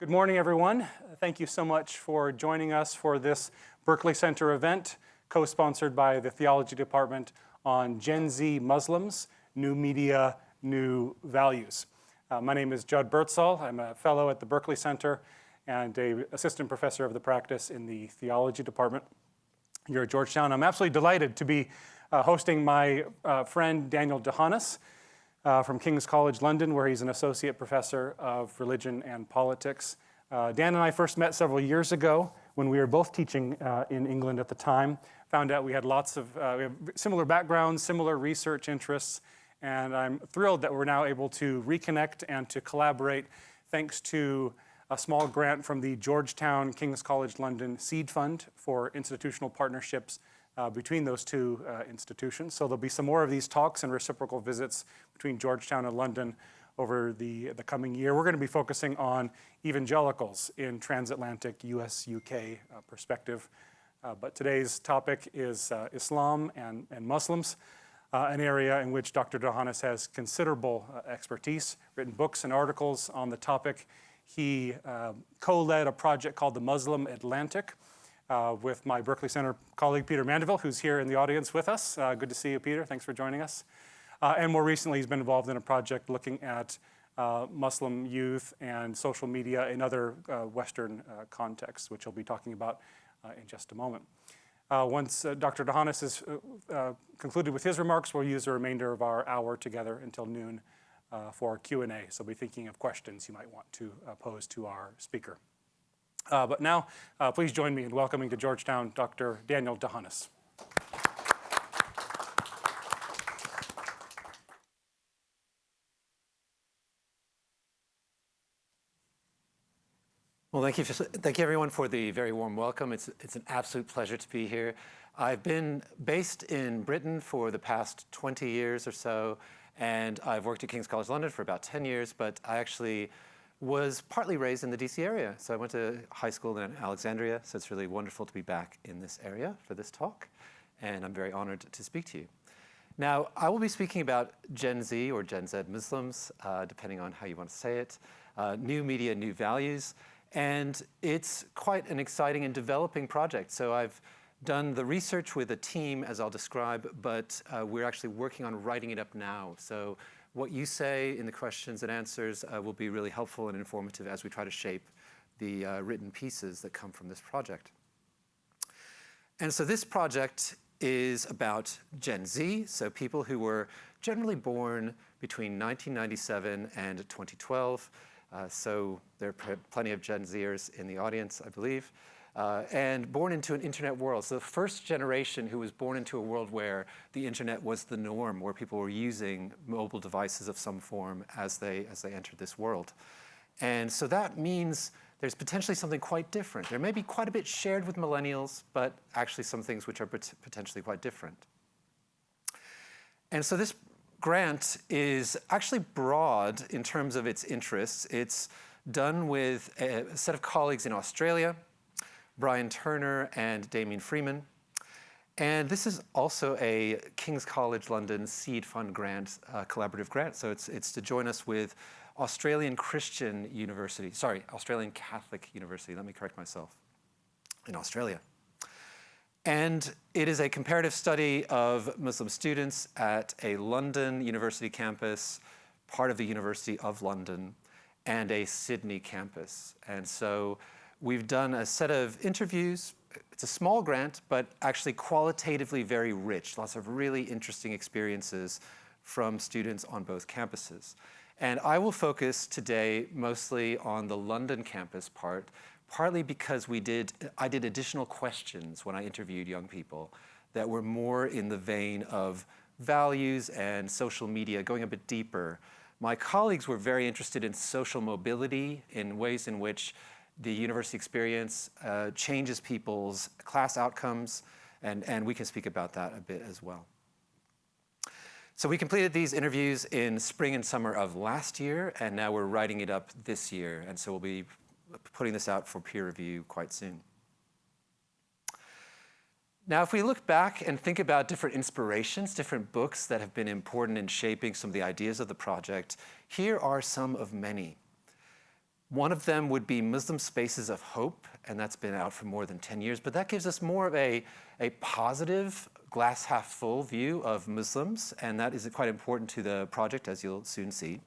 Good morning, everyone. Thank you so much for joining us for this Berkley Center event, co-sponsored by the Theology Department on Gen Z Muslims, New Media, New Values. My name is Judd Birdsall. I'm a fellow at the Berkley Center and an assistant professor of the practice in the Theology Department here at Georgetown. I'm absolutely delighted to be hosting my friend Daniel DeHanas, from King's College London, where he's an associate professor of religion and politics. Dan and I first met several years ago when we were both teaching in England at the time. Found out we had lots of we have similar backgrounds, similar research interests, and I'm thrilled that we're now able to reconnect and to collaborate thanks to a small grant from the Georgetown King's College London Seed Fund for institutional partnerships between those two institutions. So there'll be some more of these talks and reciprocal visits between Georgetown and London over the coming year. We're going to be focusing on evangelicals in transatlantic US-UK perspective. But today's topic is Islam and Muslims, an area in which Dr. DeHanas has considerable expertise, written books and articles on the topic. He co-led a project called the Muslim Atlantic, with my Berkley Center colleague, Peter Mandeville, who's here in the audience with us. Good to see you, Peter. Thanks for joining us. And more recently, he's been involved in a project looking at Muslim youth and social media in other Western contexts, which he'll be talking about in just a moment. Once Dr. DeHanas is concluded with his remarks, we'll use the remainder of our hour together until noon for Q&A. So be thinking of questions you might want to pose to our speaker. But now, please join me in welcoming to Georgetown Dr. Daniel DeHanas. Well, thank you everyone for the very warm welcome. It's an absolute pleasure to be here. I've been based in Britain for the past 20 years or so, and I've worked at King's College London for about 10 years, but I actually was partly raised in the DC area. So I went to high school in Alexandria, so it's really wonderful to be back in this area for this talk, and I'm very honored to speak to you. Now, I will be speaking about Gen Z or Gen Z Muslims, depending on how you want to say it, new media, new values, and it's quite an exciting and developing project. So I've done the research with a team, as I'll describe, but we're actually working on writing it up now. So what you say in the questions and answers will be really helpful and informative as we try to shape the written pieces that come from this project. And so this project is about Gen Z, so people who were generally born between 1997 and 2012. So there are plenty of Gen Zers in the audience, I believe. And born into an internet world. So the first generation who was born into a world where the internet was the norm, where people were using mobile devices of some form as they entered this world. And so that means there's potentially something quite different. There may be quite a bit shared with millennials, but actually some things which are potentially quite different. And so this grant is actually broad in terms of its interests. It's done with a set of colleagues in Australia, Brian Turner and Damien Freeman. And this is also a King's College London Seed Fund grant, collaborative grant. So it's to join us with Australian Catholic University, let me correct myself, in Australia. And it is a comparative study of Muslim students at a London university campus, part of the University of London, and a Sydney campus. And so we've done a set of interviews. It's a small grant, but actually qualitatively very rich. Lots of really interesting experiences from students on both campuses. And I will focus today mostly on the London campus part, partly because I did additional questions when I interviewed young people that were more in the vein of values and social media, going a bit deeper. My colleagues were very interested in social mobility, in ways in which the university experience changes people's class outcomes, and we can speak about that a bit as well. So we completed these interviews in spring and summer of last year, and now we're writing it up this year, and so we'll be putting this out for peer review quite soon. Now, if we look back and think about different inspirations, different books that have been important in shaping some of the ideas of the project, here are some of many. One of them would be Muslim Spaces of Hope, and that's been out for more than 10 years, but that gives us more of a positive, glass half full view of Muslims, and that is quite important to the project, as you'll soon see.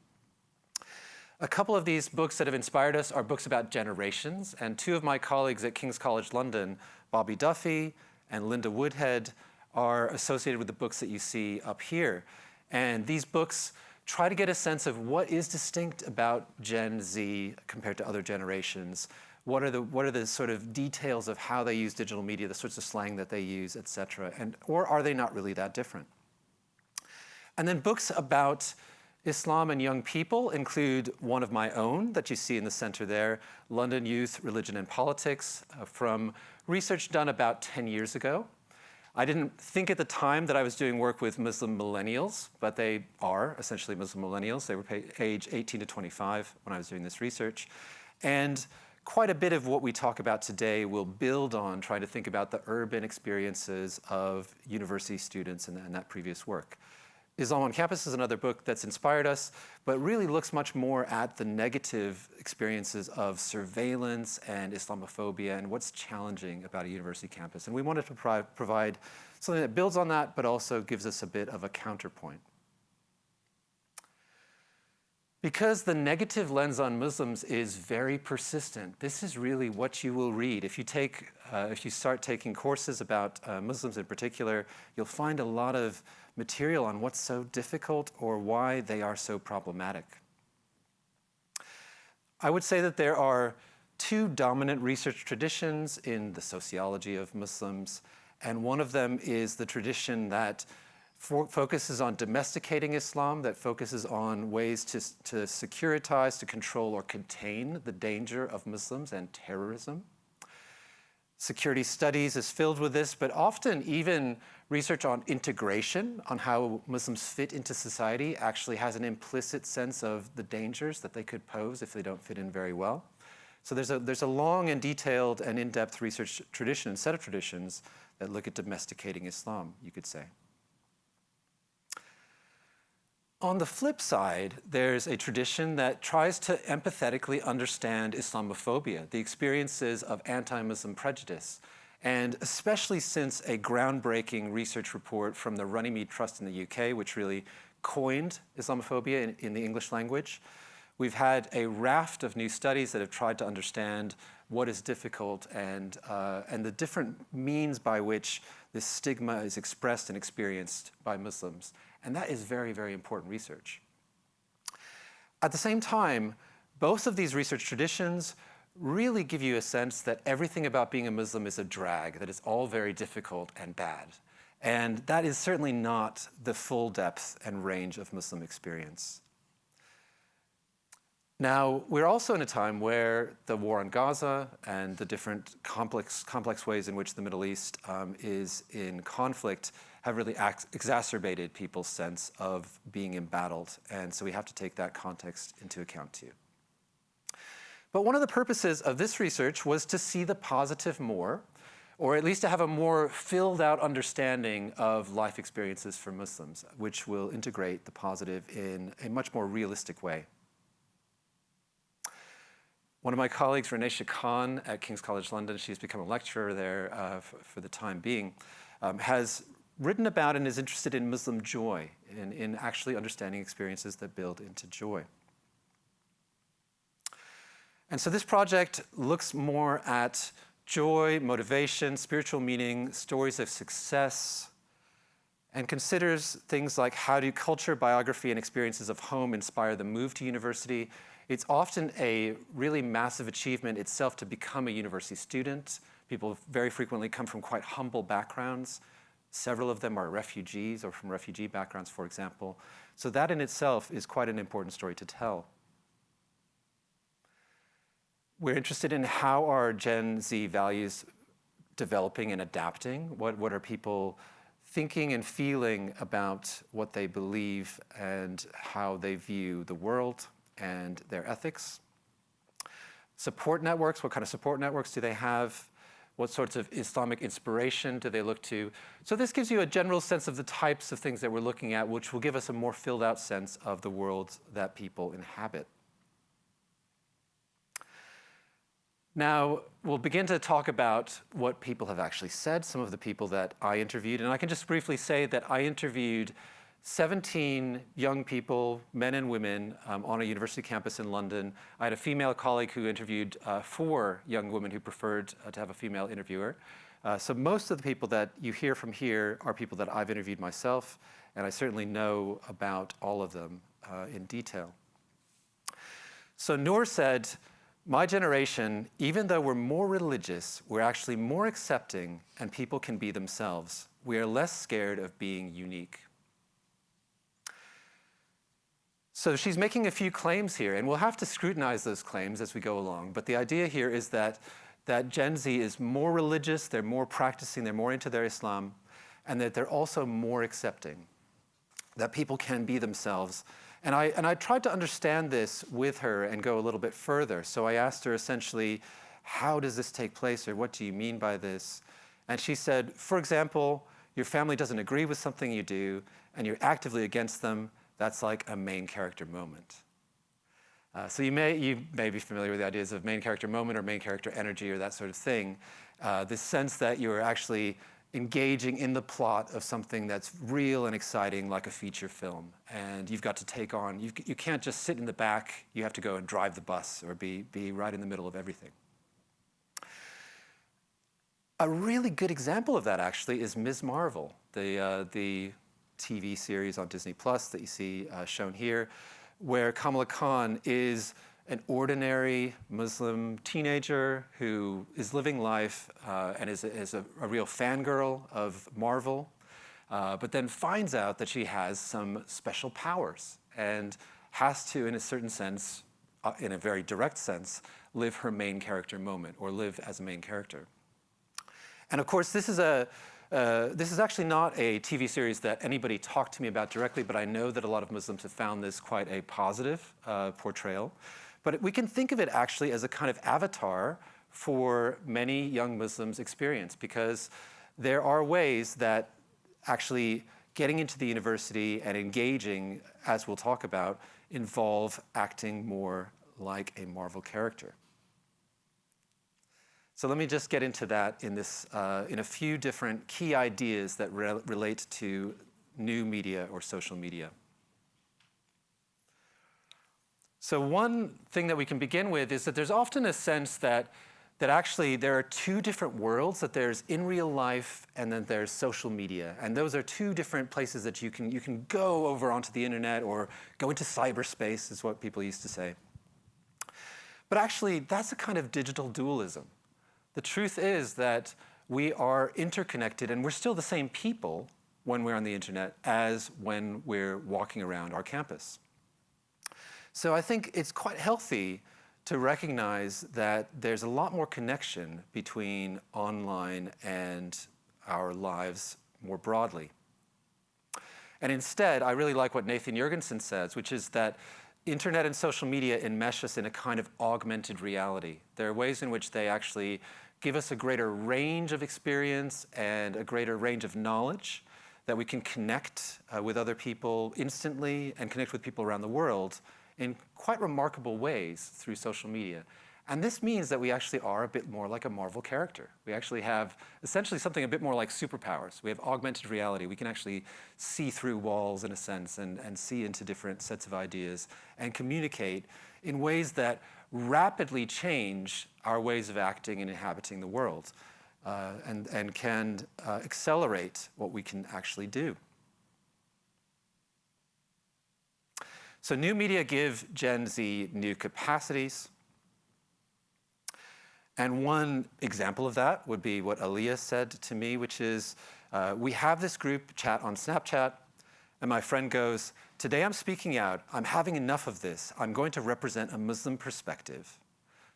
A couple of these books that have inspired us are books about generations, and two of my colleagues at King's College London, Bobby Duffy and Linda Woodhead, are associated with the books that you see up here. And these books try to get a sense of what is distinct about Gen Z compared to other generations. What are the sort of details of how they use digital media, the sorts of slang that they use, et cetera, or are they not really that different? And then books about Islam and young people include one of my own that you see in the center there, London Youth, Religion and Politics, from research done about 10 years ago. I didn't think at the time that I was doing work with Muslim millennials, but they are essentially Muslim millennials. They were age 18 to 25 when I was doing this research. And quite a bit of what we talk about today will build on trying to think about the urban experiences of university students in that previous work. Islam on Campus is another book that's inspired us, but really looks much more at the negative experiences of surveillance and Islamophobia and what's challenging about a university campus. And we wanted to provide something that builds on that, but also gives us a bit of a counterpoint. Because the negative lens on Muslims is very persistent, this is really what you will read. If you start taking courses about Muslims in particular, you'll find a lot of material on what's so difficult or why they are so problematic. I would say that there are two dominant research traditions in the sociology of Muslims, and one of them is the tradition that focuses on domesticating Islam, that focuses on ways to securitize, to control or contain the danger of Muslims and terrorism. Security studies is filled with this, but often even research on integration, on how Muslims fit into society, actually has an implicit sense of the dangers that they could pose if they don't fit in very well. So there's a long and detailed and in-depth research tradition and set of traditions that look at domesticating Islam, you could say. On the flip side, there's a tradition that tries to empathetically understand Islamophobia, the experiences of anti-Muslim prejudice, and especially since a groundbreaking research report from the Runnymede Trust in the UK, which really coined Islamophobia in the English language, we've had a raft of new studies that have tried to understand what is difficult and the different means by which this stigma is expressed and experienced by Muslims. And that is very, very important research. At the same time, both of these research traditions really give you a sense that everything about being a Muslim is a drag, that it's all very difficult and bad. And that is certainly not the full depth and range of Muslim experience. Now, we're also in a time where the war on Gaza and the different complex ways in which the Middle East is in conflict have really exacerbated people's sense of being embattled. And so we have to take that context into account too. But one of the purposes of this research was to see the positive more, or at least to have a more filled out understanding of life experiences for Muslims, which will integrate the positive in a much more realistic way. One of my colleagues, Renee Khan at King's College London, she's become a lecturer there for the time being, has written about and is interested in Muslim joy, in actually understanding experiences that build into joy. And so this project looks more at joy, motivation, spiritual meaning, stories of success, and considers things like how do culture, biography, and experiences of home inspire the move to university. It's often a really massive achievement itself to become a university student. People very frequently come from quite humble backgrounds. Several of them are refugees or from refugee backgrounds, for example. So that in itself is quite an important story to tell. We're interested in how are Gen Z values developing and adapting? What are people thinking and feeling about what they believe and how they view the world and their ethics? Support networks, what kind of support networks do they have? What sorts of Islamic inspiration do they look to? So this gives you a general sense of the types of things that we're looking at, which will give us a more filled out sense of the world that people inhabit. Now, we'll begin to talk about what people have actually said, some of the people that I interviewed. And I can just briefly say that I interviewed 17 young people, men and women, on a university campus in London. I had a female colleague who interviewed 4 young women who preferred to have a female interviewer. So most of the people that you hear from here are people that I've interviewed myself, and I certainly know about all of them in detail. So Noor said, "My generation, even though we're more religious, we're actually more accepting and people can be themselves. We are less scared of being unique." So she's making a few claims here, and we'll have to scrutinize those claims as we go along. But the idea here is that Gen Z is more religious, they're more practicing, they're more into their Islam, and that they're also more accepting, that people can be themselves. And I tried to understand this with her and go a little bit further. So I asked her essentially, how does this take place, or what do you mean by this? And she said, for example, your family doesn't agree with something you do, and you're actively against them. That's like a main character moment. So you may be familiar with the ideas of main character moment or main character energy or that sort of thing. This sense that you're actually engaging in the plot of something that's real and exciting, like a feature film. And you've got to take on, you can't just sit in the back, you have to go and drive the bus or be right in the middle of everything. A really good example of that actually is Ms. Marvel, the TV series on Disney Plus that you see shown here, where Kamala Khan is an ordinary Muslim teenager who is living life and is a real fangirl of Marvel, but then finds out that she has some special powers and has to, in a certain sense, in a very direct sense, live her main character moment or live as a main character. And of course, this is actually not a TV series that anybody talked to me about directly, but I know that a lot of Muslims have found this quite a positive portrayal. But we can think of it actually as a kind of avatar for many young Muslims' experience, because there are ways that actually getting into the university and engaging, as we'll talk about, involve acting more like a Marvel character. So let me just get into that in a few different key ideas that relate to new media or social media. So one thing that we can begin with is that there's often a sense that actually there are 2 different worlds, that there's in real life and then there's social media. And those are 2 different places that you can go over onto the internet or go into cyberspace, is what people used to say. But actually, that's a kind of digital dualism. The truth is that we are interconnected and we're still the same people when we're on the internet as when we're walking around our campus. So I think it's quite healthy to recognize that there's a lot more connection between online and our lives more broadly. And instead, I really like what Nathan Jurgensen says, which is that internet and social media enmesh us in a kind of augmented reality. There are ways in which they actually give us a greater range of experience and a greater range of knowledge, that we can connect with other people instantly and connect with people around the world in quite remarkable ways through social media. And this means that we actually are a bit more like a Marvel character. We actually have essentially something a bit more like superpowers. We have augmented reality. We can actually see through walls, in a sense, and see into different sets of ideas and communicate in ways that rapidly change our ways of acting and inhabiting the world, and can accelerate what we can actually do. So new media give Gen Z new capacities. And one example of that would be what Aliyah said to me, which is, we have this group chat on Snapchat, and my friend goes, "Today I'm speaking out, I'm having enough of this, I'm going to represent a Muslim perspective."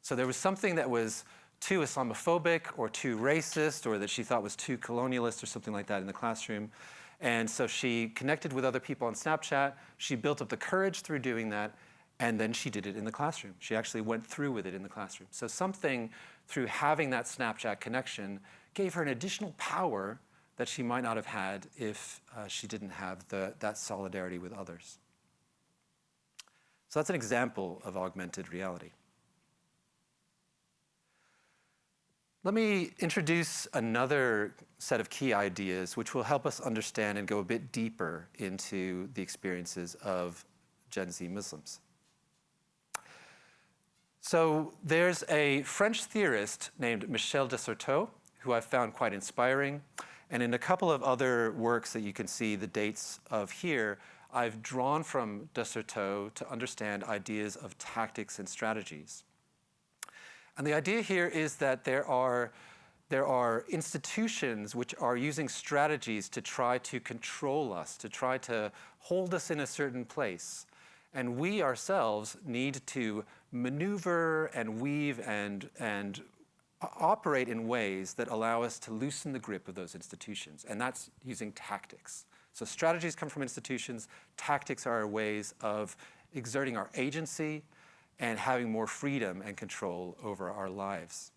So there was something that was too Islamophobic or too racist, or that she thought was too colonialist or something like that in the classroom. And so she connected with other people on Snapchat, she built up the courage through doing that, and then she did it in the classroom. She actually went through with it in the classroom. So something through having that Snapchat connection gave her an additional power that she might not have had if she didn't have that solidarity with others. So that's an example of augmented reality. Let me introduce another set of key ideas which will help us understand and go a bit deeper into the experiences of Gen Z Muslims. So there's a French theorist named Michel de Certeau, who I've found quite inspiring. And in a couple of other works that you can see the dates of here, I've drawn from de Certeau to understand ideas of tactics and strategies. And the idea here is that there are institutions which are using strategies to try to control us, to try to hold us in a certain place. And we ourselves need to maneuver and weave and operate in ways that allow us to loosen the grip of those institutions. And that's using tactics. So strategies come from institutions. Tactics are ways of exerting our agency and having more freedom and control over our lives.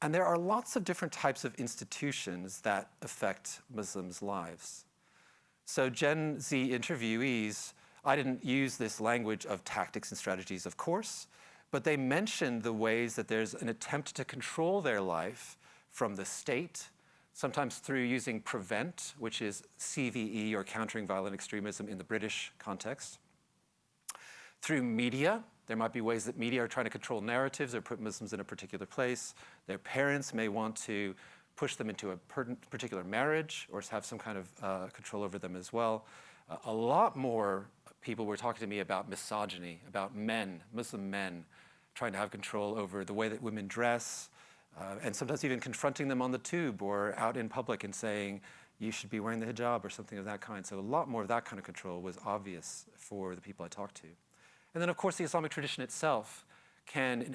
And there are lots of different types of institutions that affect Muslims' lives. So Gen Z interviewees, I didn't use this language of tactics and strategies, of course, but they mentioned the ways that there's an attempt to control their life from the state, sometimes through using PREVENT, which is CVE, or Countering Violent Extremism in the British context. Through media, there might be ways that media are trying to control narratives or put Muslims in a particular place. Their parents may want to push them into a particular marriage or have some kind of control over them as well. A lot more people were talking to me about misogyny, about men, Muslim men, trying to have control over the way that women dress, and sometimes even confronting them on the tube or out in public and saying, you should be wearing the hijab or something of that kind. So a lot more of that kind of control was obvious for the people I talked to. And then, of course, the Islamic tradition itself can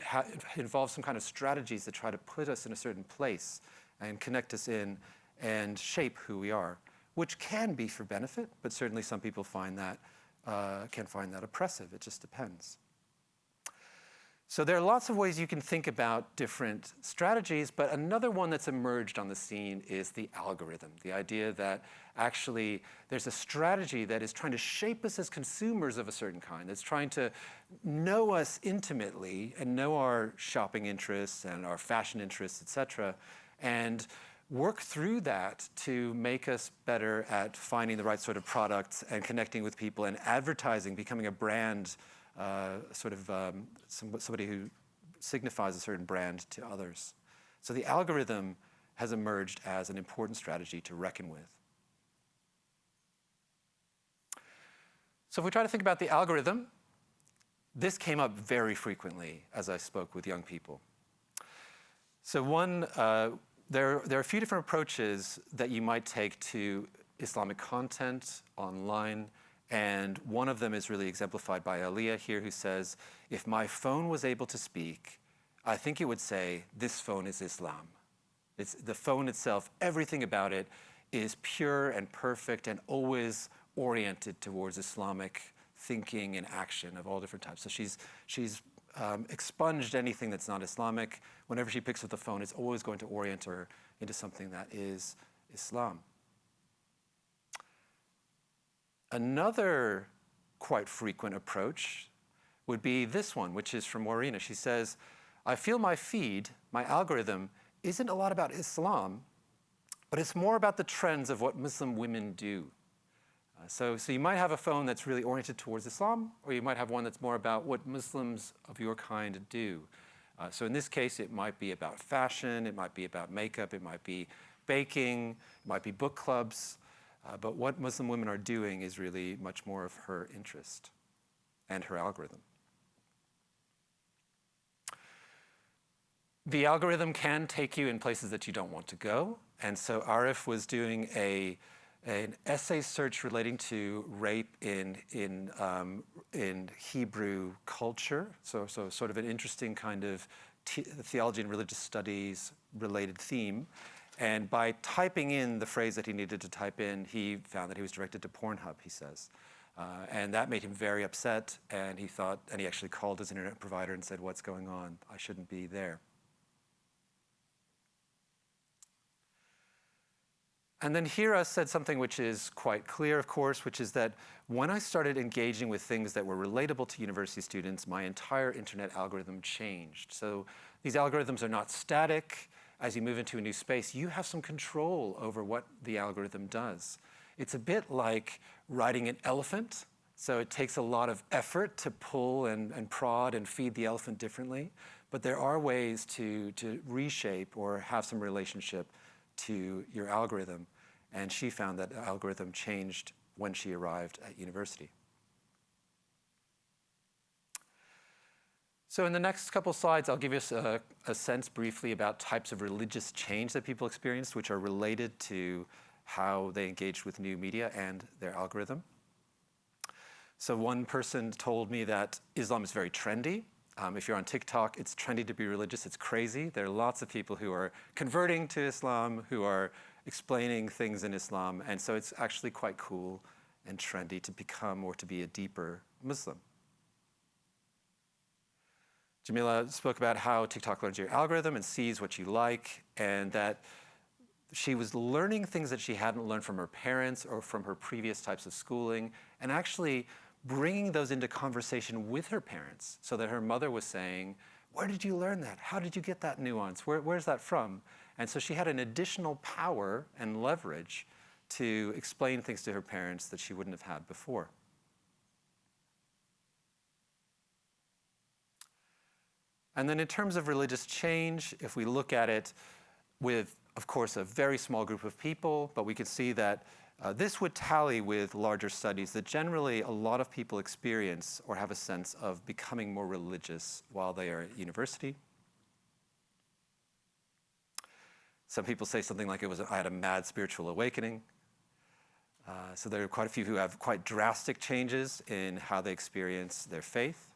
involve some kind of strategies that try to put us in a certain place and connect us in and shape who we are, which can be for benefit, but certainly some people find that, can find that oppressive. It just depends. So there are lots of ways you can think about different strategies, but another one that's emerged on the scene is the algorithm, the idea that actually there's a strategy that is trying to shape us as consumers of a certain kind, that's trying to know us intimately and know our shopping interests and our fashion interests, et cetera, and work through that to make us better at finding the right sort of products and connecting with people and advertising, becoming a brand, somebody who signifies a certain brand to others. So the algorithm has emerged as an important strategy to reckon with. So if we try to think about the algorithm, this came up very frequently as I spoke with young people. So there are a few different approaches that you might take to Islamic content online, and one of them is really exemplified by Aliyah here, who says, if my phone was able to speak, I think it would say, this phone is Islam. It's the phone itself, everything about it is pure and perfect and always oriented towards Islamic thinking and action of all different types. So she's expunged anything that's not Islamic. Whenever she picks up the phone, it's always going to orient her into something that is Islam. Another quite frequent approach would be this one, which is from Warina. She says, I feel my feed, my algorithm, isn't a lot about Islam, but it's more about the trends of what Muslim women do. So you might have a phone that's really oriented towards Islam, or you might have one that's more about what Muslims of your kind do. So in this case, it might be about fashion, it might be about makeup, it might be baking, it might be book clubs. But what Muslim women are doing is really much more of her interest and her algorithm. The algorithm can take you in places that you don't want to go. And so Arif was doing an essay search relating to rape in Hebrew culture. So sort of an interesting kind of theology and religious studies related theme. And by typing in the phrase that he needed to type in, he found that he was directed to Pornhub, he says. And that made him very upset, and he actually called his internet provider and said, what's going on? I shouldn't be there. And then Hira said something which is quite clear, of course, which is that when I started engaging with things that were relatable to university students, my entire internet algorithm changed. So these algorithms are not static. As you move into a new space, you have some control over what the algorithm does. It's a bit like riding an elephant. So it takes a lot of effort to pull and prod and feed the elephant differently. But there are ways to reshape or have some relationship to your algorithm. And she found that the algorithm changed when she arrived at university. So in the next couple slides, I'll give you a sense briefly about types of religious change that people experienced, which are related to how they engaged with new media and their algorithm. So one person told me that Islam is very trendy. If you're on TikTok, it's trendy to be religious. It's crazy. There are lots of people who are converting to Islam, who are explaining things in Islam. And so it's actually quite cool and trendy to become or to be a deeper Muslim. Jamila spoke about how TikTok learns your algorithm and sees what you like, and that she was learning things that she hadn't learned from her parents or from her previous types of schooling, and actually bringing those into conversation with her parents, so that her mother was saying, where did you learn that? How did you get that nuance? Where's that from? And so she had an additional power and leverage to explain things to her parents that she wouldn't have had before. And then in terms of religious change, if we look at it with, of course, a very small group of people, but we could see that this would tally with larger studies that generally a lot of people experience or have a sense of becoming more religious while they are at university. Some people say something like I had a mad spiritual awakening. So there are quite a few who have quite drastic changes in how they experience their faith.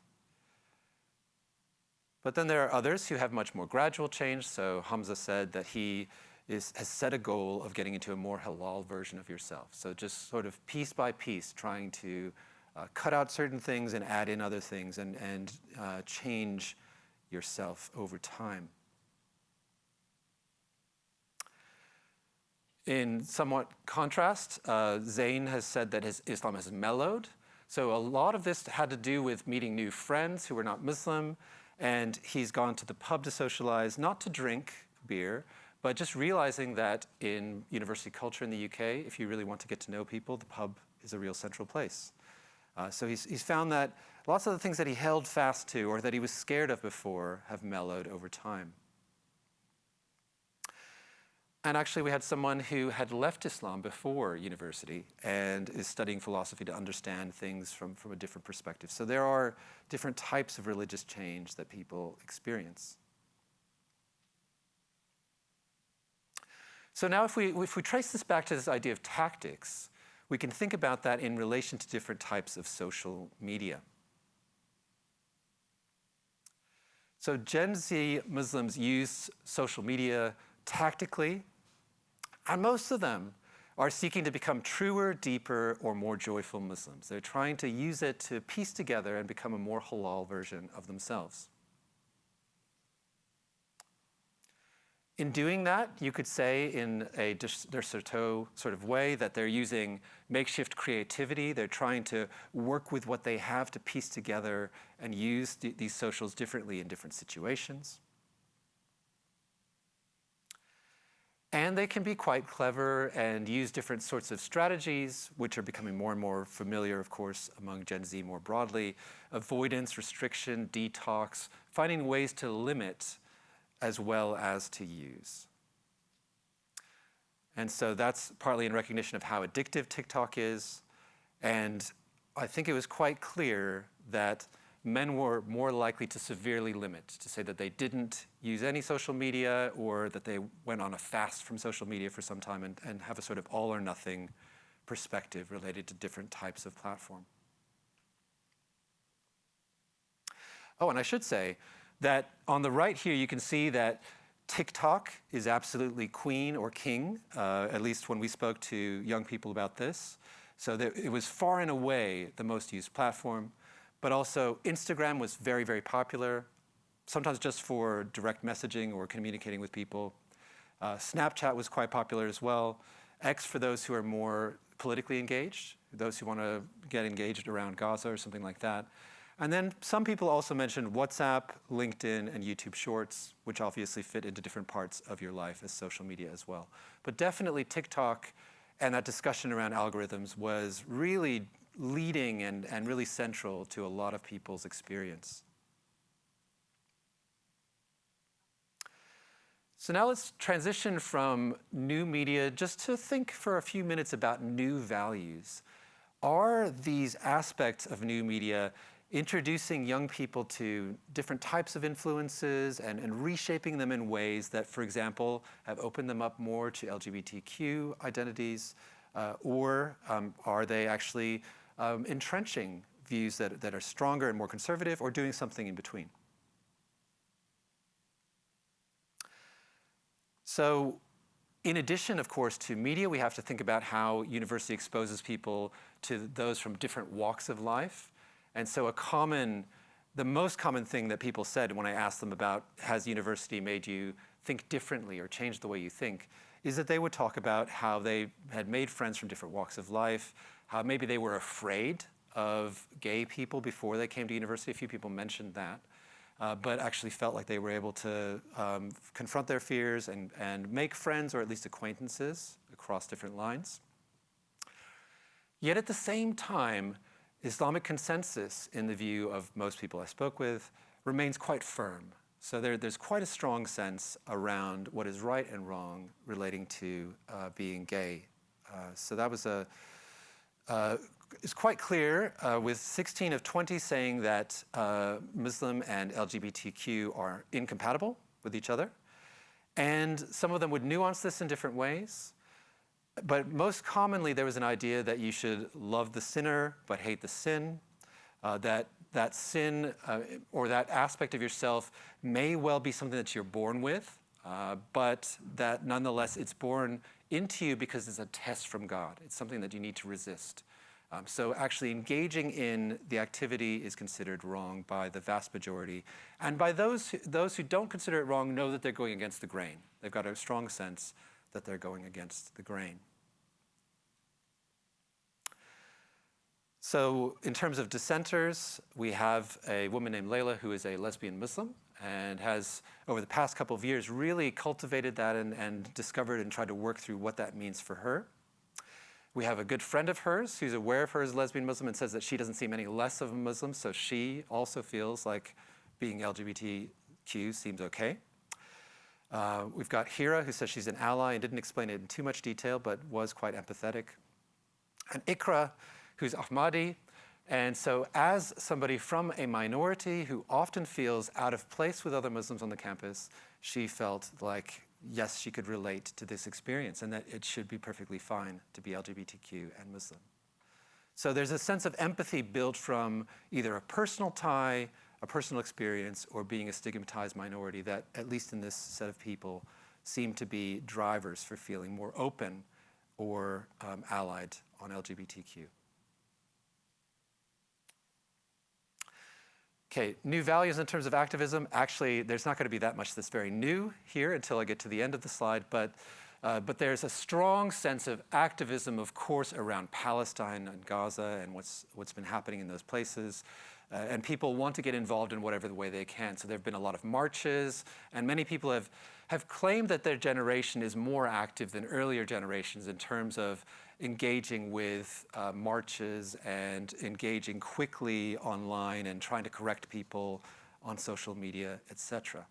But then there are others who have much more gradual change. So Hamza said that he has set a goal of getting into a more halal version of yourself. So just sort of piece by piece, trying to cut out certain things and add in other things and change yourself over time. In somewhat contrast, Zain has said that his Islam has mellowed. So a lot of this had to do with meeting new friends who were not Muslim, and he's gone to the pub to socialize, not to drink beer, but just realizing that in university culture in the UK, if you really want to get to know people, the pub is a real central place. So he's found that lots of the things that he held fast to or that he was scared of before have mellowed over time. And actually, we had someone who had left Islam before university and is studying philosophy to understand things from a different perspective. So there are different types of religious change that people experience. So now if we trace this back to this idea of tactics, we can think about that in relation to different types of social media. So Gen Z Muslims use social media tactically, and most of them are seeking to become truer, deeper, or more joyful Muslims. They're trying to use it to piece together and become a more halal version of themselves. In doing that, you could say in a Desserteau sort of way that they're using makeshift creativity. They're trying to work with what they have to piece together and use these socials differently in different situations. And they can be quite clever and use different sorts of strategies, which are becoming more and more familiar, of course, among Gen Z more broadly. Avoidance, restriction, detox, finding ways to limit as well as to use. And so that's partly in recognition of how addictive TikTok is. And I think it was quite clear that men were more likely to severely limit, to say that they didn't use any social media or that they went on a fast from social media for some time and have a sort of all or nothing perspective related to different types of platform. Oh, and I should say that on the right here, you can see that TikTok is absolutely queen or king, at least when we spoke to young people about this. So it was far and away the most used platform. But also Instagram was very, very popular, sometimes just for direct messaging or communicating with people. Snapchat was quite popular as well. X for those who are more politically engaged, those who want to get engaged around Gaza or something like that. And then some people also mentioned WhatsApp, LinkedIn, and YouTube Shorts, which obviously fit into different parts of your life as social media as well. But definitely TikTok and that discussion around algorithms was really leading and really central to a lot of people's experience. So now let's transition from new media just to think for a few minutes about new values. Are these aspects of new media introducing young people to different types of influences and reshaping them in ways that, for example, have opened them up more to LGBTQ identities, or are they actually entrenching views that are stronger and more conservative, or doing something in between? So in addition, of course, to media, we have to think about how university exposes people to those from different walks of life. And so the most common thing that people said when I asked them about, has university made you think differently or changed the way you think, is that they would talk about how they had made friends from different walks of life, how maybe they were afraid of gay people before they came to university. A few people mentioned that, but actually felt like they were able to confront their fears and make friends or at least acquaintances across different lines. Yet at the same time, Islamic consensus in the view of most people I spoke with remains quite firm. So there's quite a strong sense around what is right and wrong relating to being gay. So that was it's quite clear with 16 of 20 saying that Muslim and LGBTQ are incompatible with each other. And some of them would nuance this in different ways. But most commonly, there was an idea that you should love the sinner but hate the sin, that sin or that aspect of yourself may well be something that you're born with, but that nonetheless it's born into you because it's a test from God. It's something that you need to resist. So actually engaging in the activity is considered wrong by the vast majority. And by those who don't consider it wrong know that they're going against the grain. They've got a strong sense that they're going against the grain. So in terms of dissenters, we have a woman named Layla who is a lesbian Muslim and has, over the past couple of years, really cultivated that and discovered and tried to work through what that means for her. We have a good friend of hers who's aware of her as a lesbian Muslim and says that she doesn't seem any less of a Muslim, so she also feels like being LGBTQ seems okay. We've got Hira, who says she's an ally and didn't explain it in too much detail, but was quite empathetic. And Ikra, who's Ahmadi. And so as somebody from a minority who often feels out of place with other Muslims on the campus, she felt like, yes, she could relate to this experience and that it should be perfectly fine to be LGBTQ and Muslim. So there's a sense of empathy built from either a personal tie, a personal experience, or being a stigmatized minority that, at least in this set of people, seem to be drivers for feeling more open or allied on LGBTQ. Okay, new values in terms of activism. Actually, there's not going to be that much that's very new here until I get to the end of the slide, but there's a strong sense of activism, of course, around Palestine and Gaza and what's been happening in those places. And people want to get involved in whatever the way they can. So there have been a lot of marches, and many people have claimed that their generation is more active than earlier generations in terms of engaging with marches and engaging quickly online and trying to correct people on social media, etc.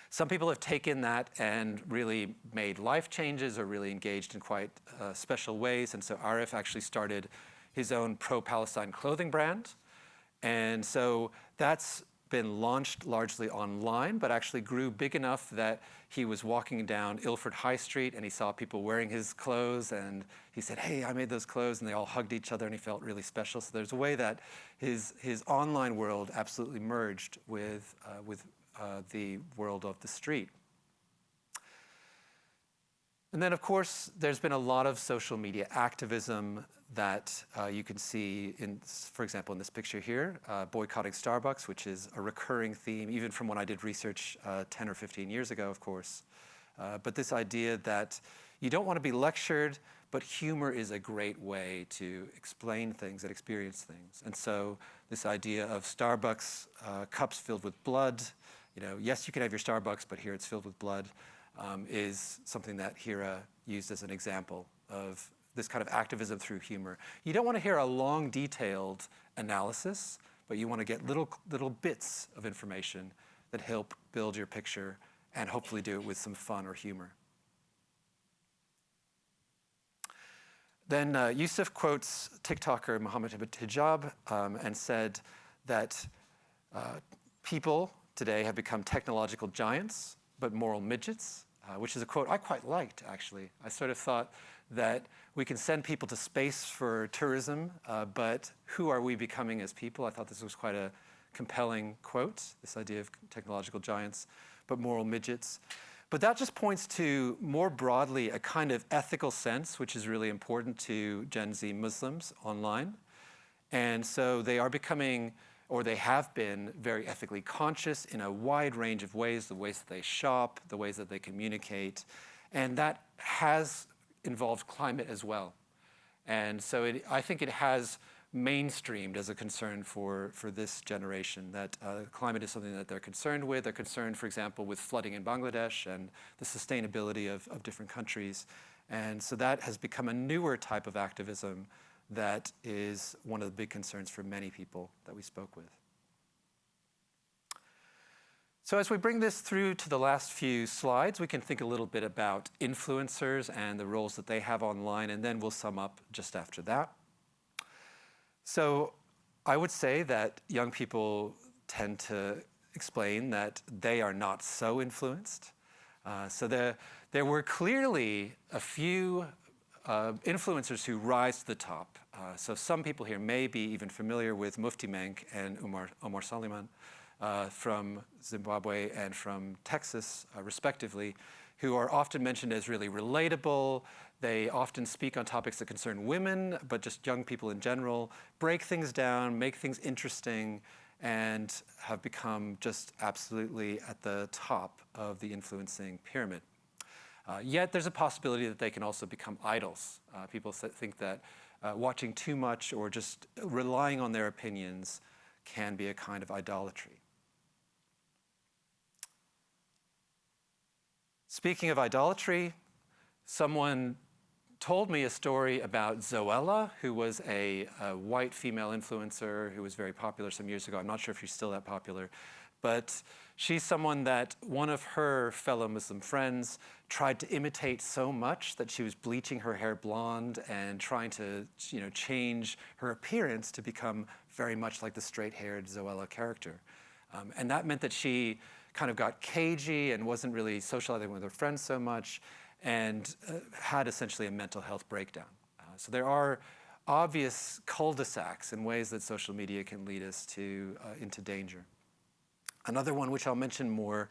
Some people have taken that and really made life changes or really engaged in quite special ways. And so Arif actually started his own pro-Palestine clothing brand. And so that's been launched largely online, but actually grew big enough that he was walking down Ilford High Street and he saw people wearing his clothes and he said, "Hey, I made those clothes," and they all hugged each other and he felt really special. So there's a way that his online world absolutely merged with the world of the street. And then, of course, there's been a lot of social media activism that you can see, for example, in this picture here, boycotting Starbucks, which is a recurring theme, even from when I did research 10 or 15 years ago, of course. But this idea that You don't want to be lectured, but humor is a great way to explain things and experience things. And so this idea of Starbucks cups filled with blood, yes, you can have your Starbucks, but here it's filled with blood, is something that Hira used as an example of this kind of activism through humor. You don't want to hear a long, detailed analysis, but you want to get little bits of information that help build your picture and hopefully do it with some fun or humor. Then Yusuf quotes TikToker Mohammed Hijab and said that people today have become technological giants, but moral midgets, which is a quote I quite liked, actually. I sort of thought that we can send people to space for tourism, but who are we becoming as people? I thought this was quite a compelling quote, this idea of technological giants, but moral midgets. But that just points to, more broadly, a kind of ethical sense, which is really important to Gen Z Muslims online. And so they are becoming, or they have been, very ethically conscious in a wide range of ways, the ways that they shop, the ways that they communicate. And that has involved climate as well. And so I think it has mainstreamed as a concern for this generation, that climate is something that they're concerned with. They're concerned, for example, with flooding in Bangladesh and the sustainability of different countries. And so that has become a newer type of activism that is one of the big concerns for many people that we spoke with. So as we bring this through to the last few slides, we can think a little bit about influencers and the roles that they have online, and then we'll sum up just after that. So I would say that young people tend to explain that they are not so influenced. So there were clearly a few influencers who rise to the top. So some people here may be even familiar with Mufti Menk and Omar Suleiman from Zimbabwe and from Texas, respectively, who are often mentioned as really relatable. They often speak on topics that concern women, but just young people in general, break things down, make things interesting, and have become just absolutely at the top of the influencing pyramid. Yet there's a possibility that they can also become idols. People think that watching too much or just relying on their opinions can be a kind of idolatry. Speaking of idolatry, someone told me a story about Zoella, who was a white female influencer who was very popular some years ago. I'm not sure if she's still that popular, but she's someone that one of her fellow Muslim friends tried to imitate so much that she was bleaching her hair blonde and trying to, change her appearance to become very much like the straight-haired Zoella character. And that meant that she kind of got cagey and wasn't really socializing with her friends so much, and had essentially a mental health breakdown. So there are obvious cul-de-sacs and ways that social media can lead us into danger. Another one, which I'll mention more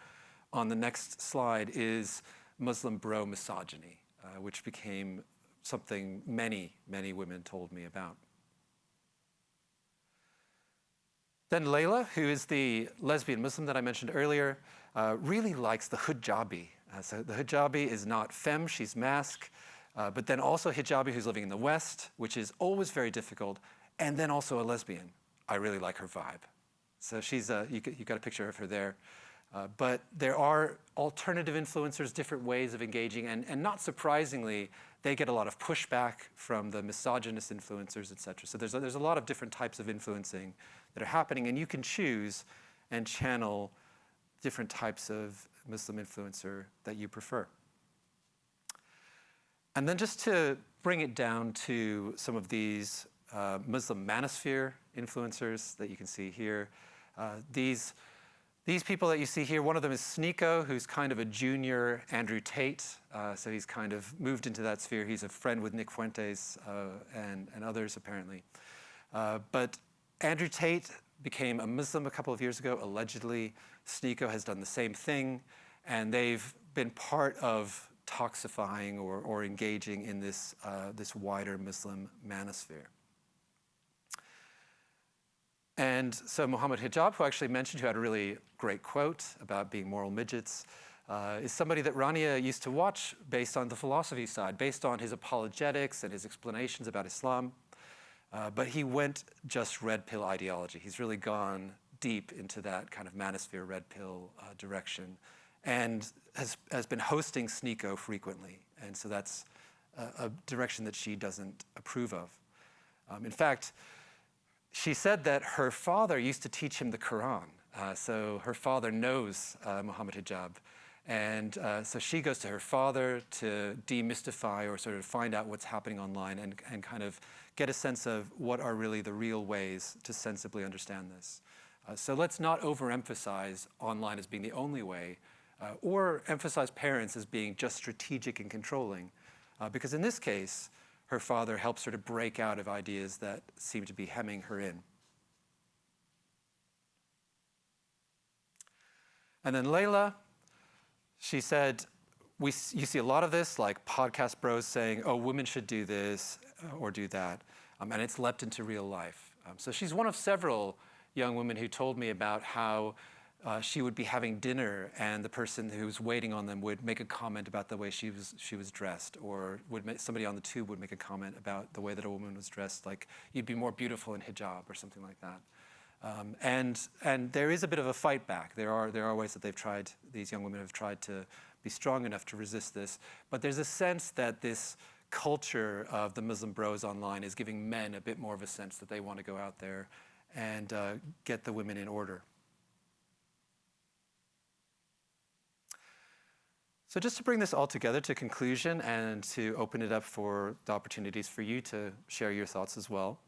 on the next slide, is Muslim bro misogyny, which became something many, many women told me about. Then Layla, who is the lesbian Muslim that I mentioned earlier, really likes the hijabi. So the hijabi is not femme, she's mask, but then also hijabi who's living in the West, which is always very difficult, and then also a lesbian. I really like her vibe. So she's you got a picture of her there. But there are alternative influencers, different ways of engaging, and not surprisingly, they get a lot of pushback from the misogynist influencers, et cetera. So there's a lot of different types of influencing that are happening, and you can choose and channel different types of Muslim influencer that you prefer. And then just to bring it down to some of these Muslim manosphere influencers that you can see here, these people that you see here, one of them is Sneeko, who's kind of a junior Andrew Tate. So he's kind of moved into that sphere. He's a friend with Nick Fuentes and others, apparently. But Andrew Tate became a Muslim a couple of years ago, allegedly. Sneeko has done the same thing, and they've been part of toxifying or engaging in this wider Muslim manosphere. And so Mohammed Hijab, who I actually mentioned, who had a really great quote about being moral midgets, is somebody that Rania used to watch based on the philosophy side, based on his apologetics and his explanations about Islam. But he went just red pill ideology. He's really gone deep into that kind of manosphere red pill direction, and has been hosting Sneeko frequently. And so that's a direction that she doesn't approve of. In fact, she said that her father used to teach him the Quran. So her father knows Muhammad Hijab. And so she goes to her father to demystify or sort of find out what's happening online and kind of get a sense of what are really the real ways to sensibly understand this. So let's not overemphasize online as being the only way, or emphasize parents as being just strategic and controlling. Because in this case, her father helps her to break out of ideas that seem to be hemming her in. And then Layla, she said, you see a lot of this, like podcast bros saying, oh, women should do this or do that. And it's leapt into real life. So she's one of several young women who told me about how she would be having dinner and the person who was waiting on them would make a comment about the way she was dressed, or somebody on the tube would make a comment about the way that a woman was dressed, like you'd be more beautiful in hijab or something like that. And there is a bit of a fight back. There are ways that these young women have tried to be strong enough to resist this, but there's a sense that this culture of the Muslim bros online is giving men a bit more of a sense that they want to go out there and get the women in order. So just to bring this all together to conclusion and to open it up for the opportunities for you to share your thoughts as well.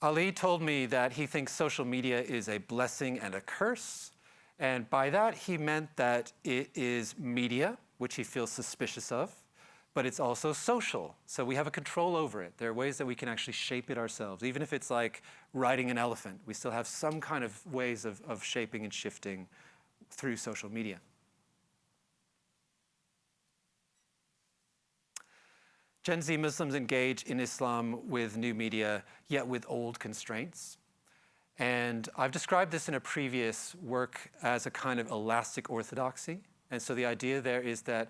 Ali told me that he thinks social media is a blessing and a curse. And by that, he meant that it is media, which he feels suspicious of, but it's also social. So we have a control over it. There are ways that we can actually shape it ourselves. Even if it's like riding an elephant, we still have some kind of ways of shaping and shifting through social media. Gen Z Muslims engage in Islam with new media, yet with old constraints. And I've described this in a previous work as a kind of elastic orthodoxy. And so the idea there is that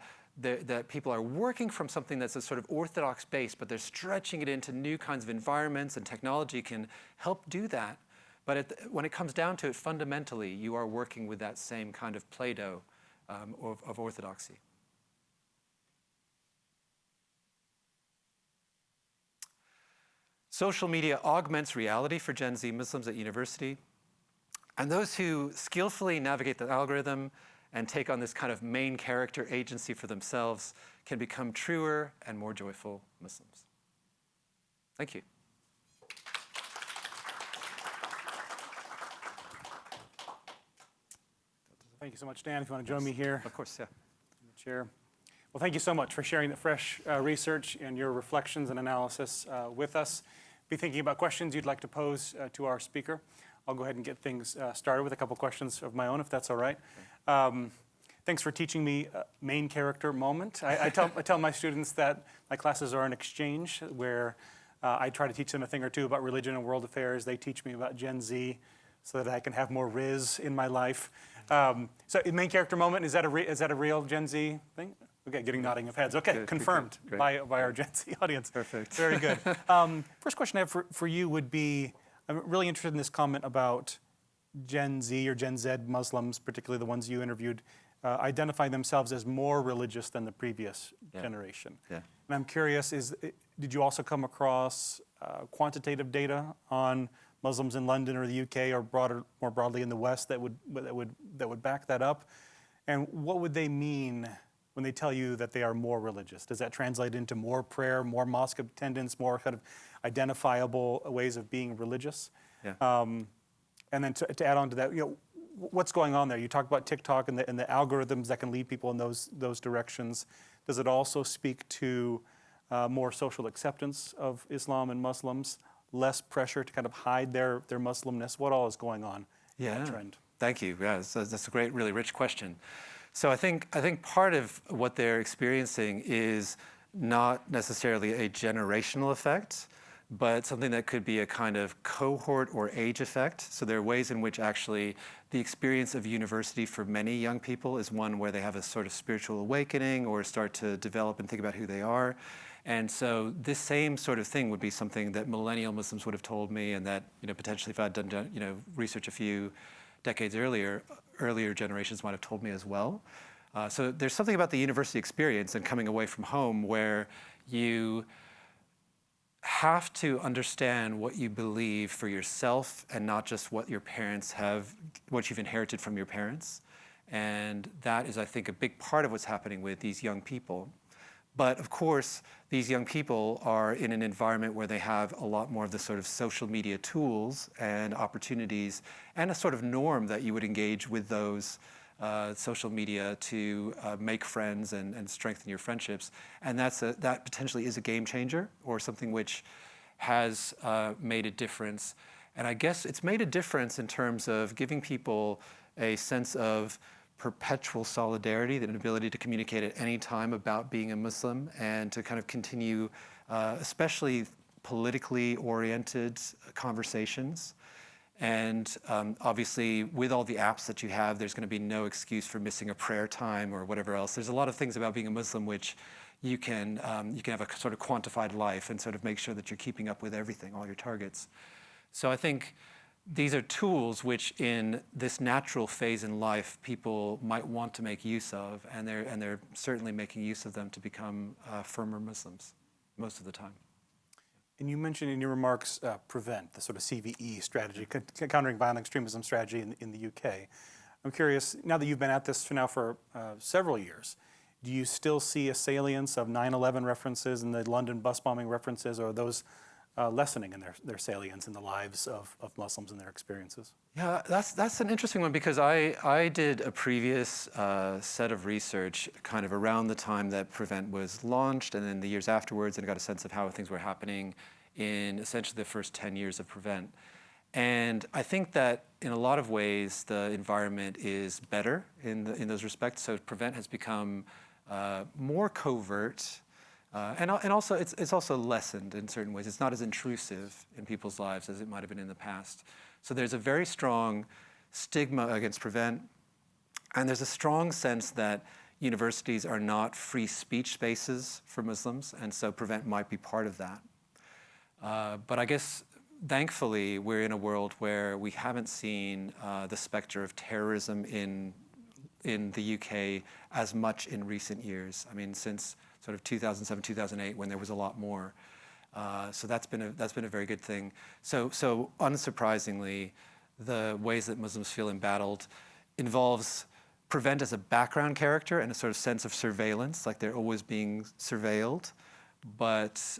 people are working from something that's a sort of orthodox base, but they're stretching it into new kinds of environments, and technology can help do that. But when it comes down to it, fundamentally, you are working with that same kind of Play-Doh of orthodoxy. Social media augments reality for Gen Z Muslims at university. And those who skillfully navigate the algorithm and take on this kind of main character agency for themselves can become truer and more joyful Muslims. Thank you. Thank you so much, Dan. If you want to join me here. Of course, yeah. In the chair. Well, thank you so much for sharing the fresh research and your reflections and analysis with us. Be thinking about questions you'd like to pose to our speaker. I'll go ahead and get things started with a couple questions of my own, if that's all right. Thanks for teaching me main character moment. I tell my students that my classes are an exchange where I try to teach them a thing or two about religion and world affairs. They teach me about Gen Z so that I can have more Riz in my life. So main character moment, is that a real Gen Z thing? Okay, getting nodding of heads. Okay, good, confirmed good. By our Gen Z audience. Perfect. Very good. First question I have for you would be, I'm really interested in this comment about Gen Z or Gen Z Muslims, particularly the ones you interviewed, identifying themselves as more religious than the previous generation. Yeah. And I'm curious, did you also come across quantitative data on Muslims in London or the UK or more broadly in the West that would back that up? And what would they mean when they tell you that they are more religious? Does that translate into more prayer, more mosque attendance, more kind of identifiable ways of being religious? Yeah. And then to add on to that, what's going on there? You talked about TikTok and the algorithms that can lead people in those directions. Does it also speak to more social acceptance of Islam and Muslims, less pressure to kind of hide their Muslimness? What all is going on in that trend? Thank you. Yeah, that's a great, really rich question. So I think part of what they're experiencing is not necessarily a generational effect, but something that could be a kind of cohort or age effect. So there are ways in which actually the experience of university for many young people is one where they have a sort of spiritual awakening or start to develop and think about who they are. And so this same sort of thing would be something that millennial Muslims would have told me, and that potentially if I'd done research a few decades earlier generations might have told me as well. So there's something about the university experience and coming away from home where you have to understand what you believe for yourself and not just what your parents what you've inherited from your parents. And that is, I think, a big part of what's happening with these young people. But of course, these young people are in an environment where they have a lot more of the sort of social media tools and opportunities and a sort of norm that you would engage with those social media to make friends and strengthen your friendships. And that potentially is a game changer or something which has made a difference. And I guess it's made a difference in terms of giving people a sense of perpetual solidarity, an ability to communicate at any time about being a Muslim and to kind of continue, especially politically oriented conversations. And obviously, with all the apps that you have, there's going to be no excuse for missing a prayer time or whatever else. There's a lot of things about being a Muslim which you can have a sort of quantified life and sort of make sure that you're keeping up with everything, all your targets. So I think these are tools which, in this natural phase in life, people might want to make use of, and they're certainly making use of them to become firmer Muslims most of the time. And you mentioned in your remarks PREVENT, the sort of CVE strategy, countering violent extremism strategy in the UK. I'm curious, now that you've been at this for several years, do you still see a salience of 9/11 references and the London bus bombing references, or are those lessening in their salience in the lives of Muslims and their experiences? Yeah, that's an interesting one, because I did a previous set of research kind of around the time that PREVENT was launched and then the years afterwards, and got a sense of how things were happening in essentially the first 10 years of PREVENT. And I think that in a lot of ways the environment is better in those respects. So PREVENT has become more covert. And also, it's also lessened in certain ways. It's not as intrusive in people's lives as it might have been in the past. So there's a very strong stigma against PREVENT, and there's a strong sense that universities are not free speech spaces for Muslims, and so PREVENT might be part of that. But I guess, thankfully, we're in a world where we haven't seen the specter of terrorism in the UK as much in recent years. I mean, since sort of 2007, 2008, when there was a lot more. So that's been a very good thing. So unsurprisingly, the ways that Muslims feel embattled involves PREVENT as a background character and a sort of sense of surveillance, like they're always being surveilled. But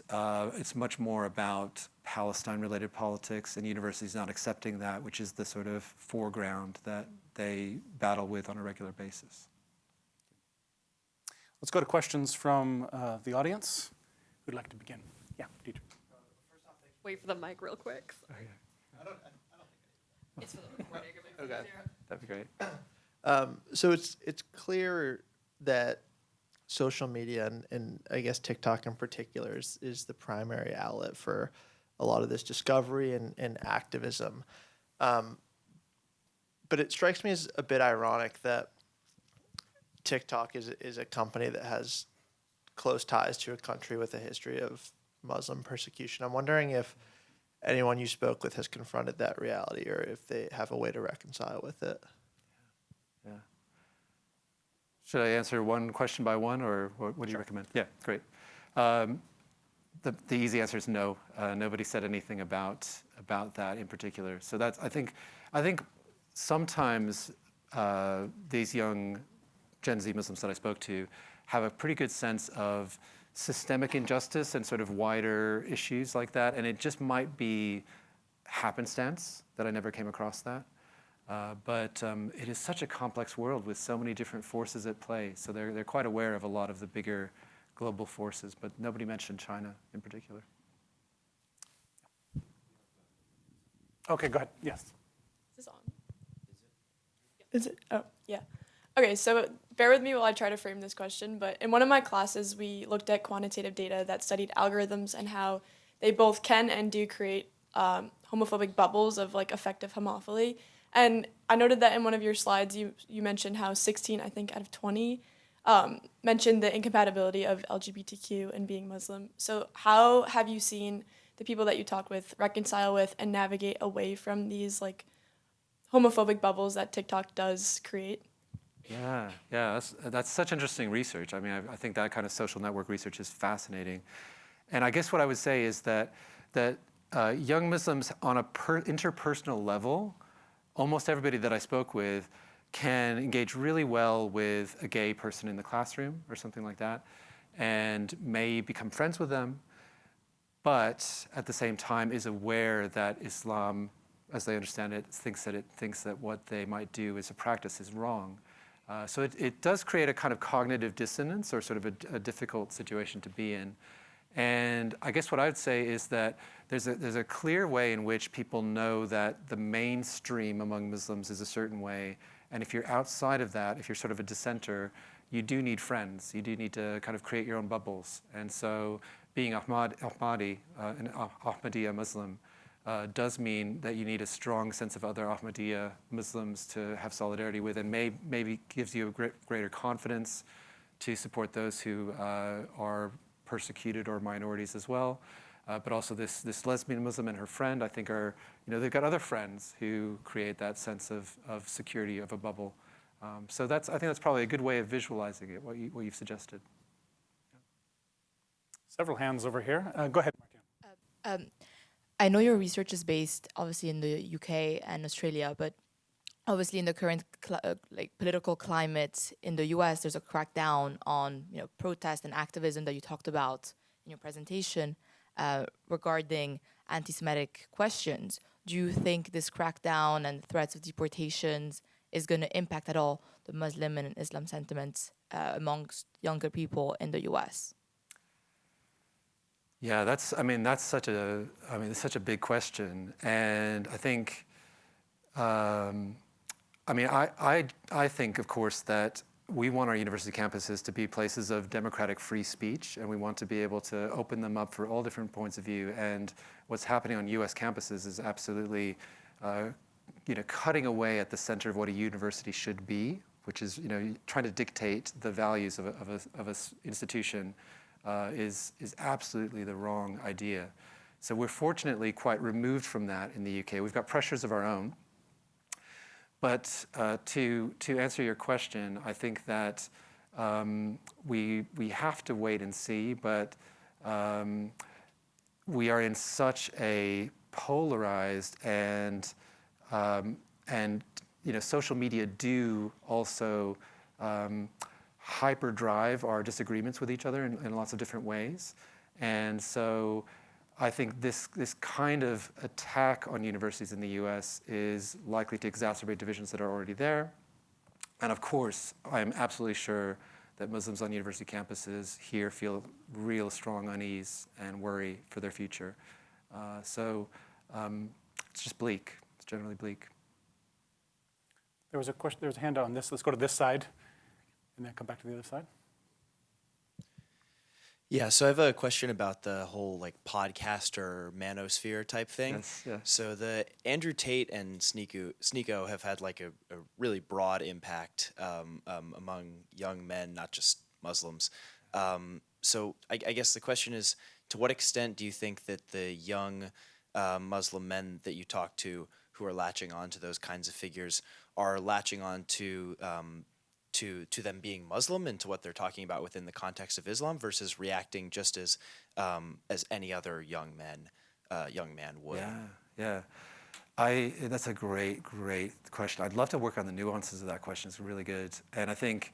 it's much more about Palestine-related politics, and universities not accepting that, which is the sort of foreground that they battle with on a regular basis. Let's go to questions from the audience. Who'd like to begin? Yeah, Dietrich. Wait for the mic real quick. Okay. I don't think It's for the recording. Okay. That'd be great. So it's clear that social media and I guess TikTok in particular is the primary outlet for a lot of this discovery and activism. But it strikes me as a bit ironic that TikTok is a company that has close ties to a country with a history of Muslim persecution. I'm wondering if anyone you spoke with has confronted that reality, or if they have a way to reconcile with it. Yeah. Should I answer one question by one, or what do you recommend? Yeah, great. The easy answer is no. Nobody said anything about that in particular. So that's I think sometimes these young Gen Z Muslims that I spoke to have a pretty good sense of systemic injustice and sort of wider issues like that, and it just might be happenstance that I never came across that. But it is such a complex world with so many different forces at play, so they're quite aware of a lot of the bigger global forces, but nobody mentioned China in particular. Okay, go ahead. Yes. Is this on? Is it? Oh, yeah. Okay, so bear with me while I try to frame this question, but in one of my classes, we looked at quantitative data that studied algorithms and how they both can and do create homophobic bubbles of like effective homophily. And I noted that in one of your slides, you mentioned how 16, I think, out of 20 mentioned the incompatibility of LGBTQ and being Muslim. So how have you seen the people that you talk with reconcile with and navigate away from these like homophobic bubbles that TikTok does create? Yeah, that's such interesting research. I mean, I think that kind of social network research is fascinating. And I guess what I would say is that young Muslims on a interpersonal level, almost everybody that I spoke with can engage really well with a gay person in the classroom or something like that, and may become friends with them, but at the same time is aware that Islam, as they understand it, thinks that what they might do as a practice is wrong. So it does create a kind of cognitive dissonance, or sort of a difficult situation to be in. And I guess what I would say is that there's a clear way in which people know that the mainstream among Muslims is a certain way, and if you're outside of that, if you're sort of a dissenter, you do need friends. You do need to kind of create your own bubbles. And so being Ahmadi, an Ahmadiyya Muslim, does mean that you need a strong sense of other Ahmadiyya Muslims to have solidarity with, and maybe gives you a greater confidence to support those who are persecuted or minorities as well. But also this lesbian Muslim and her friend, I think they've got other friends who create that sense of security, of a bubble. So I think that's probably a good way of visualizing it, what you've suggested. Several hands over here. Go ahead, Martina. I know your research is based obviously in the UK and Australia, but obviously in the current political climate in the US, there's a crackdown on protest and activism that you talked about in your presentation regarding anti-Semitic questions. Do you think this crackdown and threats of deportations is going to impact at all the Muslim and Islam sentiments amongst younger people in the US? Yeah, that's such a big question, and I think, I think, of course, that we want our university campuses to be places of democratic free speech, and we want to be able to open them up for all different points of view. And what's happening on U.S. campuses is absolutely, cutting away at the center of what a university should be, which is, trying to dictate the values of an institution. Is absolutely the wrong idea. So we're fortunately quite removed from that in the UK. We've got pressures of our own. But to answer your question, I think that we have to wait and see, but we are in such a polarized and social media do also hyperdrive our disagreements with each other in lots of different ways. And so I think this kind of attack on universities in the US is likely to exacerbate divisions that are already there. And of course, I'm absolutely sure that Muslims on university campuses here feel real strong unease and worry for their future. So it's just bleak. It's generally bleak. There was a question. There was a handout on this. Let's go to this side, and then come back to the other side. Yeah, so I have a question about the whole podcaster manosphere type thing. Yes, yeah. So the Andrew Tate and Sneeko have had a really broad impact among young men, not just Muslims. So I guess the question is, to what extent do you think that the young Muslim men that you talk to who are latching on to those kinds of figures are latching on to them being Muslim and to what they're talking about within the context of Islam versus reacting just as any other young man would? Yeah. That's a great question. I'd love to work on the nuances of that question. It's really good. And I think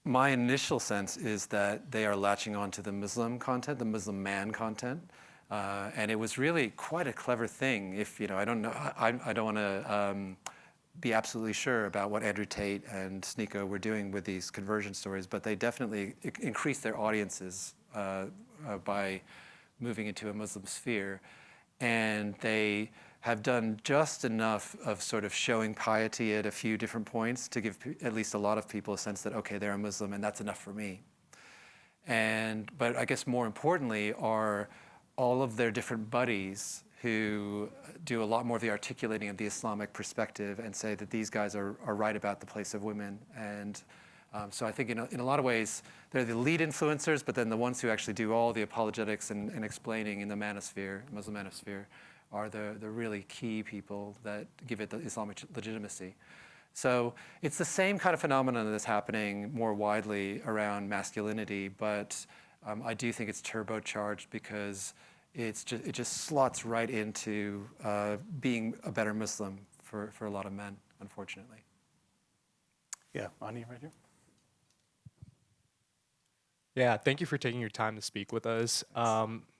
my initial sense is that they are latching on to the Muslim content, the Muslim man content. And it was really quite a clever thing. If, I don't know, I don't want to be absolutely sure about what Andrew Tate and Sneeko were doing with these conversion stories, but they definitely increased their audiences by moving into a Muslim sphere. And they have done just enough of sort of showing piety at a few different points to give at least a lot of people a sense that, okay, they're a Muslim and that's enough for me. But I guess more importantly are all of their different buddies who do a lot more of the articulating of the Islamic perspective and say that these guys are right about the place of women. And so I think in a lot of ways, they're the lead influencers, but then the ones who actually do all the apologetics and explaining in the manosphere, Muslim manosphere, are the really key people that give it the Islamic legitimacy. So it's the same kind of phenomenon that's happening more widely around masculinity, but I do think it's turbocharged because it just slots right into being a better Muslim for a lot of men, unfortunately. Yeah, Ani, right here. Yeah, thank you for taking your time to speak with us.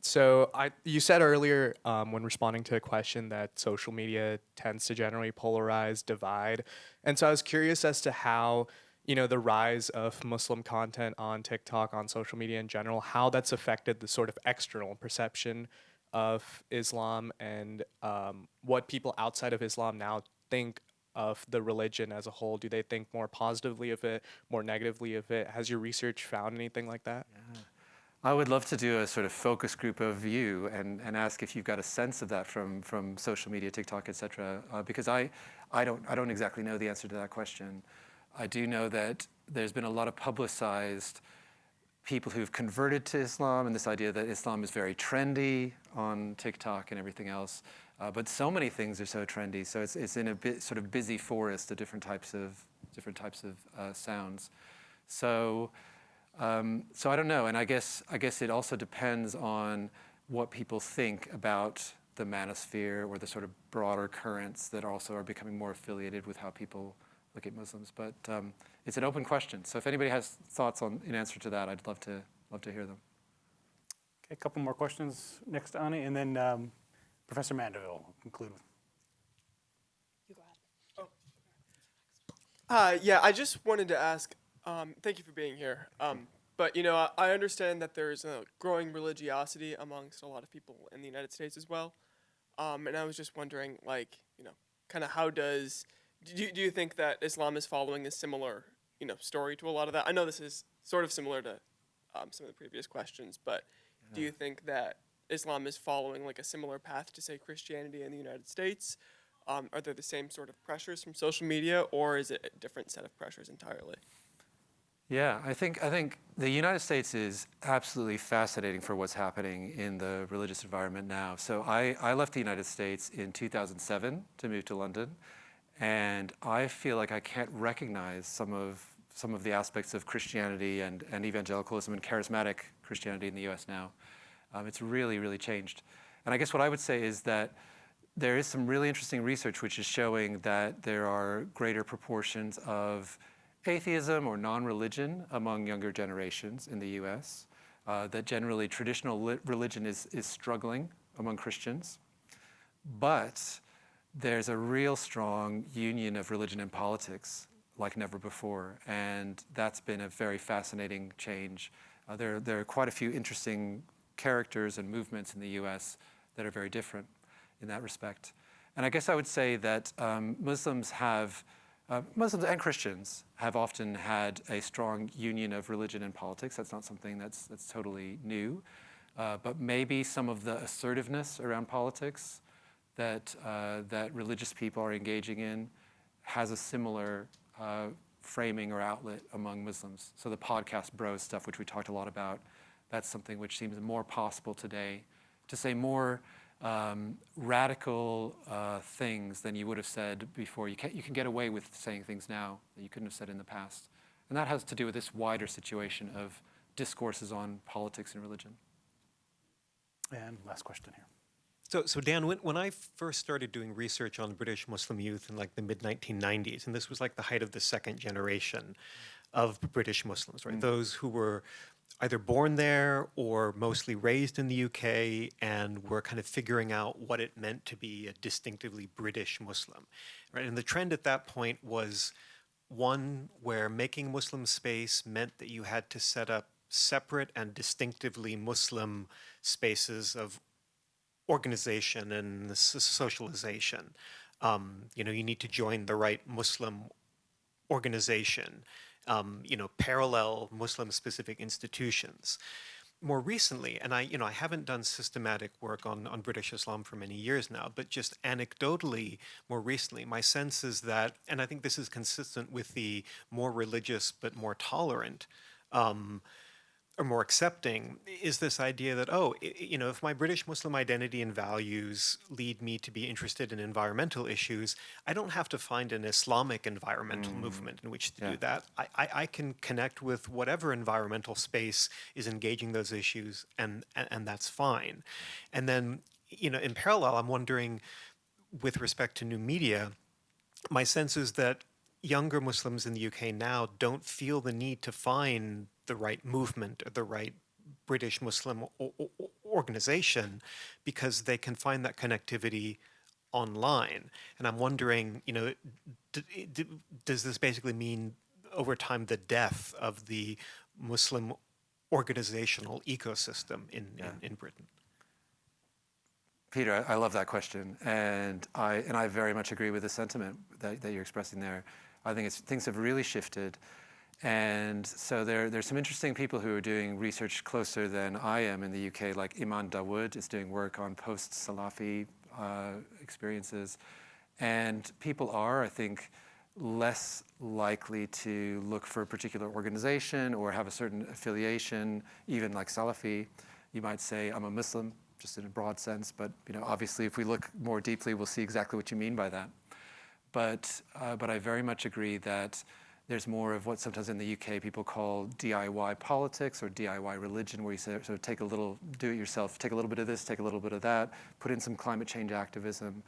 So you said earlier when responding to a question that social media tends to generally polarize, divide. And so I was curious as to how, the rise of Muslim content on TikTok, on social media in general, how that's affected the sort of external perception of Islam and what people outside of Islam now think of the religion as a whole. Do they think more positively of it, more negatively of it? Has your research found anything like that? Yeah. I would love to do a sort of focus group of you and ask if you've got a sense of that from social media, TikTok, et cetera, because I don't exactly know the answer to that question. I do know that there's been a lot of publicized people who've converted to Islam and this idea that Islam is very trendy on TikTok and everything else. But so many things are so trendy, so it's in a bit sort of busy forest of different types of sounds. So I don't know, and I guess it also depends on what people think about the manosphere or the sort of broader currents that also are becoming more affiliated with how people look at Muslims. But it's an open question. So if anybody has thoughts in answer to that, I'd love to hear them. Okay, a couple more questions next to Ani, and then Professor Mandeville will conclude with. You go ahead. Yeah, I just wanted to ask, thank you for being here. But, I understand that there's a growing religiosity amongst a lot of people in the United States as well. And I was just wondering, kind of how do you think that Islam is following a similar, story to a lot of that? I know this is sort of similar to some of the previous questions, but do you think that Islam is following like a similar path to, say, Christianity in the United States? Are there the same sort of pressures from social media, or is it a different set of pressures entirely? Yeah, I think the United States is absolutely fascinating for what's happening in the religious environment now. So I left the United States in 2007 to move to London, and I feel like I can't recognize some of the aspects of Christianity and evangelicalism and charismatic Christianity in the U.S. now. It's really, really changed. And I guess what I would say is that there is some really interesting research which is showing that there are greater proportions of atheism or non-religion among younger generations in the U.S., that generally traditional religion is struggling among Christians. But there's a real strong union of religion and politics like never before. And that's been a very fascinating change. There are quite a few interesting characters and movements in the U.S. that are very different in that respect. And I guess I would say that Muslims and Christians have often had a strong union of religion and politics. That's not something that's totally new. But maybe some of the assertiveness around politics that religious people are engaging in has a similar framing or outlet among Muslims. So the podcast bros stuff, which we talked a lot about, that's something which seems more possible today to say more radical things than you would have said before. You can get away with saying things now that you couldn't have said in the past. And that has to do with this wider situation of discourses on politics and religion. And last question here. So Dan, when I first started doing research on British Muslim youth in like the mid-1990s, and this was like the height of the second generation of British Muslims, right? Those who were either born there or mostly raised in the UK and were kind of figuring out what it meant to be a distinctively British Muslim, right? And the trend at that point was one where making Muslim space meant that you had to set up separate and distinctively Muslim spaces of organization and socialization. You need to join the right Muslim organization, parallel Muslim-specific institutions. more recently, and I haven't done systematic work on British Islam for many years now, but just anecdotally, more recently, my sense is that, and I think this is consistent with the more religious but more tolerant, or more accepting, is this idea that, if my British Muslim identity and values lead me to be interested in environmental issues, I don't have to find an Islamic environmental movement in which to do that. I can connect with whatever environmental space is engaging those issues, and that's fine. And then, in parallel, I'm wondering, with respect to new media, my sense is that younger Muslims in the UK now don't feel the need to find the right movement or the right British Muslim organization, because they can find that connectivity online. And I'm wondering, does this basically mean over time the death of the Muslim organizational ecosystem in Britain? Peter, I love that question, and I very much agree with the sentiment that you're expressing there. I think things have really shifted, and so there's some interesting people who are doing research closer than I am in the UK, like Iman Dawood is doing work on post-Salafi experiences, and people are, I think, less likely to look for a particular organization or have a certain affiliation, even like Salafi. You might say, I'm a Muslim, just in a broad sense, but obviously if we look more deeply, we'll see exactly what you mean by that. But I very much agree that there's more of what sometimes in the UK people call DIY politics or DIY religion, where you sort of take a little, do it yourself, take a little bit of this, take a little bit of that, put in some climate change activism,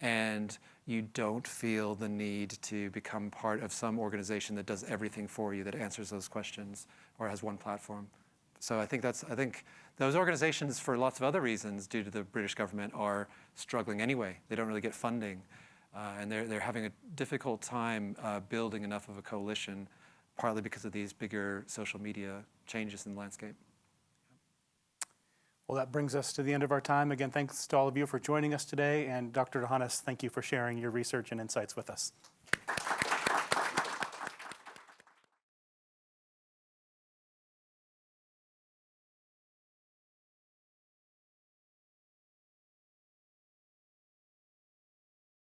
and you don't feel the need to become part of some organization that does everything for you, that answers those questions, or has one platform. So I think those organizations, for lots of other reasons, due to the British government, are struggling anyway. They don't really get funding. And they're having a difficult time building enough of a coalition, partly because of these bigger social media changes in the landscape. Well, that brings us to the end of our time. Again, thanks to all of you for joining us today. And Dr. DeHanas, thank you for sharing your research and insights with us.